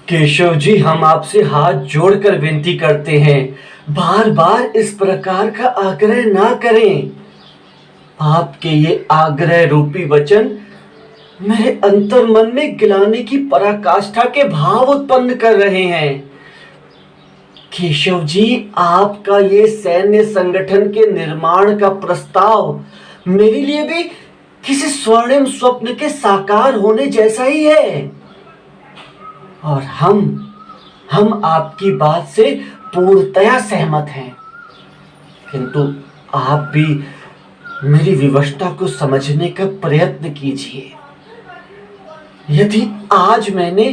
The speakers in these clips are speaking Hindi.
केशव जी, हम आपसे हाथ जोड़कर विनती करते हैं, बार बार इस प्रकार का आग्रह ना करें। आपके ये आग्रह रूपी वचन मेरे अंतर मन में गिलाने की पराकाष्ठा के भाव उत्पन्न कर रहे हैं। केशव जी, आपका ये सैन्य संगठन के निर्माण का प्रस्ताव मेरे लिए भी किसी स्वर्णिम स्वप्न के साकार होने जैसा ही है। और हम आपकी बात से पूर्णतया सहमत हैं, किंतु आप भी मेरी विवशता को समझने का प्रयत्न कीजिए। यदि आज मैंने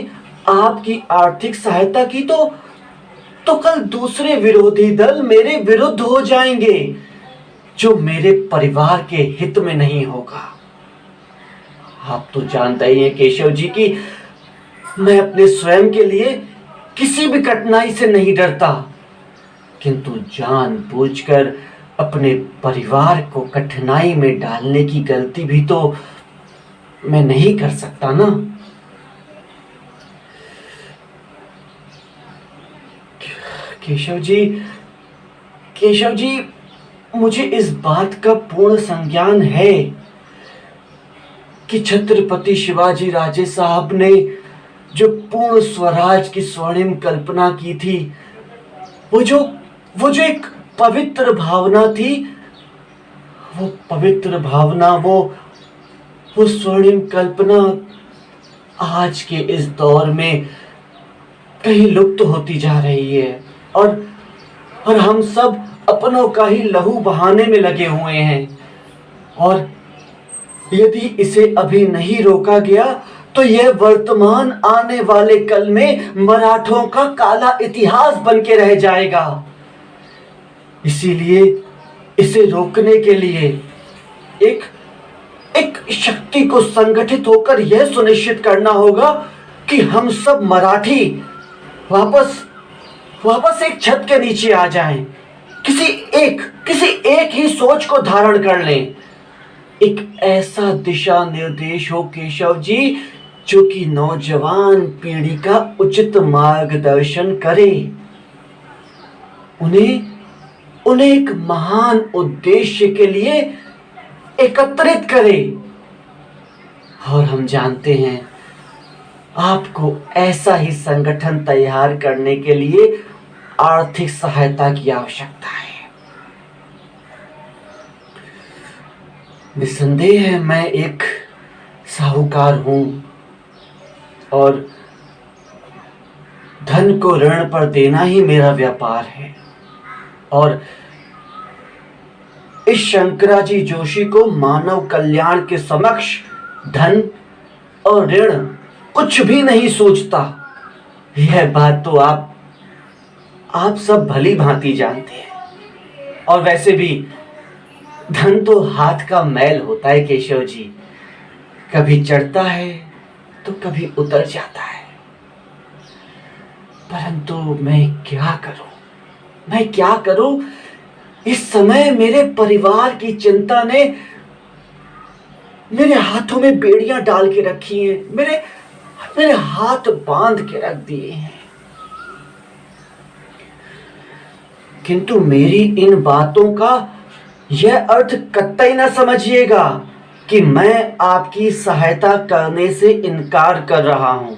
आपकी आर्थिक सहायता की तो कल दूसरे विरोधी दल मेरे विरुद्ध हो जाएंगे, जो मेरे परिवार के हित में नहीं होगा। आप तो जानते ही हैं केशव जी कि मैं अपने स्वयं के लिए किसी भी कठिनाई से नहीं डरता, किंतु जानबूझकर अपने परिवार को कठिनाई में डालने की गलती भी तो मैं नहीं कर सकता ना। केशव जी, मुझे इस बात का पूर्ण संज्ञान है कि छत्रपति शिवाजी राजे साहब ने जो पूर्ण स्वराज की स्वर्णिम कल्पना की थी, वो जो एक पवित्र भावना थी, वो पवित्र भावना, वो स्वर्णिम कल्पना आज के इस दौर में कहीं लुप्त होती जा रही है। और हम सब अपनों का ही लहू बहाने में लगे हुए हैं। और यदि इसे अभी नहीं रोका गया तो यह वर्तमान आने वाले कल में मराठों का काला इतिहास बन के रह जाएगा। इसीलिए इसे रोकने के लिए एक शक्ति को संगठित होकर यह सुनिश्चित करना होगा कि हम सब मराठी वापस एक छत के नीचे आ जाएं, किसी एक ही सोच को धारण कर लें। एक ऐसा दिशा निर्देश हो केशव जी, जो कि नौजवान पीढ़ी का उचित मार्गदर्शन करे, उन्हें एक महान उद्देश्य के लिए एकत्रित करे। और हम जानते हैं आपको ऐसा ही संगठन तैयार करने के लिए आर्थिक सहायता की आवश्यकता है। निसंदेह है, मैं एक साहूकार हूं और धन को ऋण पर देना ही मेरा व्यापार है। और इस शंकराजी जोशी को मानव कल्याण के समक्ष धन और ऋण कुछ भी नहीं सोचता। यह बात तो आप सब भली भांति जानते हैं। और वैसे भी धन तो हाथ का मैल होता है केशव जी, कभी चढ़ता है तो कभी उतर जाता है। परंतु मैं क्या करूं? इस समय मेरे परिवार की चिंता ने मेरे हाथों में बेड़ियां डाल के रखी हैं, मेरे हाथ बांध के रख दिए हैं। किंतु मेरी इन बातों का यह अर्थ कतई न समझिएगा कि मैं आपकी सहायता करने से इनकार कर रहा हूं,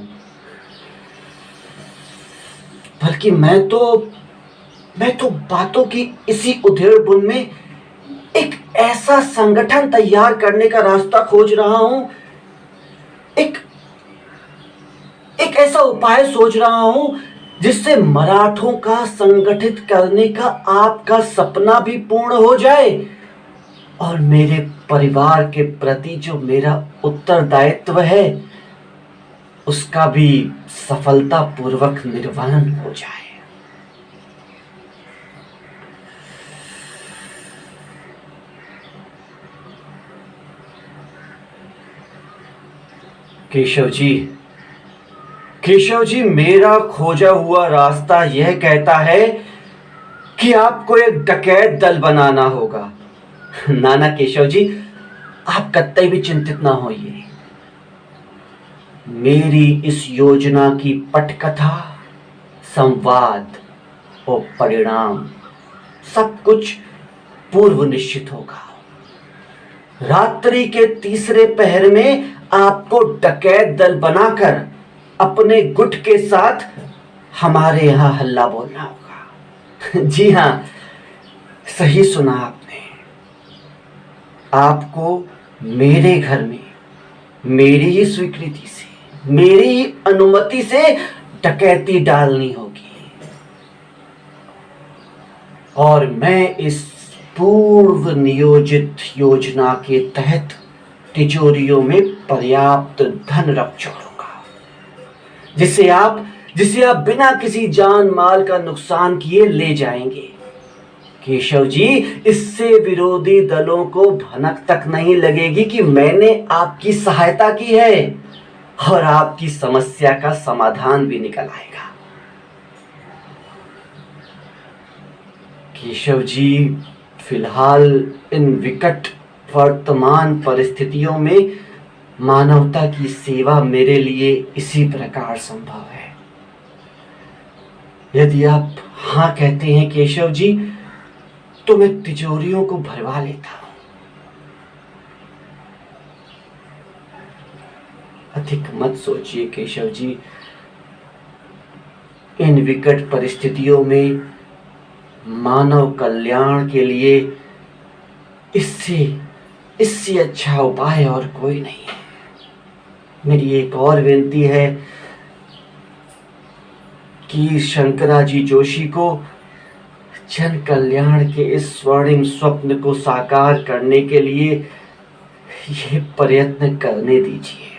बल्कि मैं तो बातों की इसी उधेड़-बुन में एक ऐसा संगठन तैयार करने का रास्ता खोज रहा हूं, एक ऐसा उपाय सोच रहा हूं जिससे मराठों का संगठित करने का आपका सपना भी पूर्ण हो जाए और मेरे परिवार के प्रति जो मेरा उत्तरदायित्व है उसका भी सफलतापूर्वक निर्वहन हो जाए। केशव जी, मेरा खोजा हुआ रास्ता यह कहता है कि आपको एक डकैत दल बनाना होगा। नाना केशव जी, आप कतई भी चिंतित ना होइए। मेरी इस योजना की पटकथा, संवाद और परिणाम सब कुछ पूर्व निश्चित होगा। रात्रि के तीसरे पहर में आपको डकैत दल बनाकर अपने गुट के साथ हमारे यहां हल्ला बोलना होगा। जी हां, सही सुना आपने। आपको मेरे घर में मेरी ही स्वीकृति से, मेरी ही अनुमति से डकैती डालनी होगी और मैं इस पूर्व नियोजित योजना के तहत तिजोरियों में पर्याप्त धन रख छोड़ूंगा, जिसे आप बिना किसी जान माल का नुकसान किए ले जाएंगे। केशव जी, इससे विरोधी दलों को भनक तक नहीं लगेगी कि मैंने आपकी सहायता की है और आपकी समस्या का समाधान भी निकल आएगा। केशव जी, फिलहाल इन विकट वर्तमान परिस्थितियों में मानवता की सेवा मेरे लिए इसी प्रकार संभव है। यदि आप हाँ कहते हैं केशव जी, तो मैं तिजोरियों को भरवा लेता हूं। अधिक मत सोचिए केशव जी। इन विकट परिस्थितियों में मानव कल्याण के लिए इससे अच्छा उपाय और कोई नहीं है। मेरी एक और विनती है कि शंकराजी जोशी को जन कल्याण के इस स्वर्णिम स्वप्न को साकार करने के लिए ये प्रयत्न करने दीजिए।